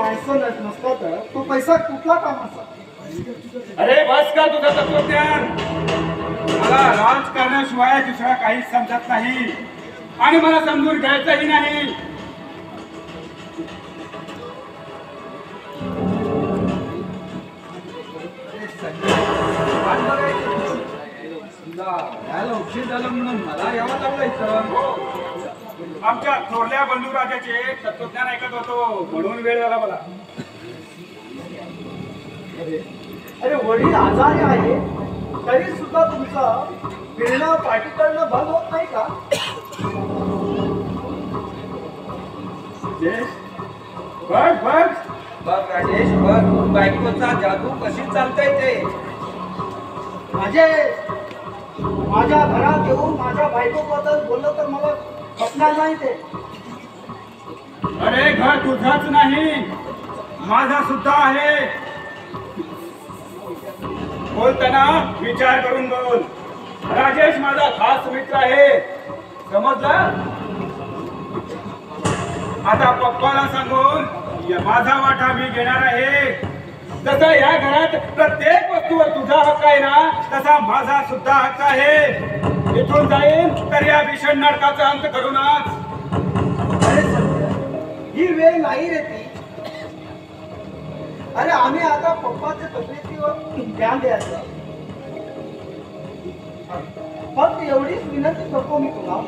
माणसं नसता तर तो पैसा कुठला कामाचा? अरे बस का तुझं तत्वज्ञान. मला राजकारणाशिवाय दुसरा काहीच समजत नाही आणि मला समजून घ्यायचंही नाही. उशीर झाला म्हणून मला यावं लागलं इथं. आमच्या थोरल्या बंधुराजाचे तत्वज्ञान ऐकत होतो म्हणून वेळ झाला मला. अरे वडील आजारी आहे तरी सुद्धा तुमचं फिरणं पाठी करणं बंद होत नाही का? बघ बघ बघ राजेश, बघ बायकोचा जादू कशी चालतंय ते. माझ्या घरात येऊन माझ्या बायकोबद्दल बोललं तर मला खपणार नाही ते. अरे घर तुझाच नाही माझा सुद्धा आहे. बोलताना विचार करून बोल. राजेश माझा खास मित्र आहे, समजलं? आता पप्पाला सांगून माझा वाटा मी घेणार आहे. जसा या घरात प्रत्येक वस्तूवर तुझा हक्क आहे ना, तसा माझा सुद्धा हक्क आहे. इथून जाईन तर या भीषण नाटकाचा अंत करूनच. अरे सत्य, ही वेळ नाही रे ती. अरे आम्ही आता पप्पाच्या तब्येतीवर ध्यान द्यायचं. फक्त एवढीच विनंती करतो मी तुला.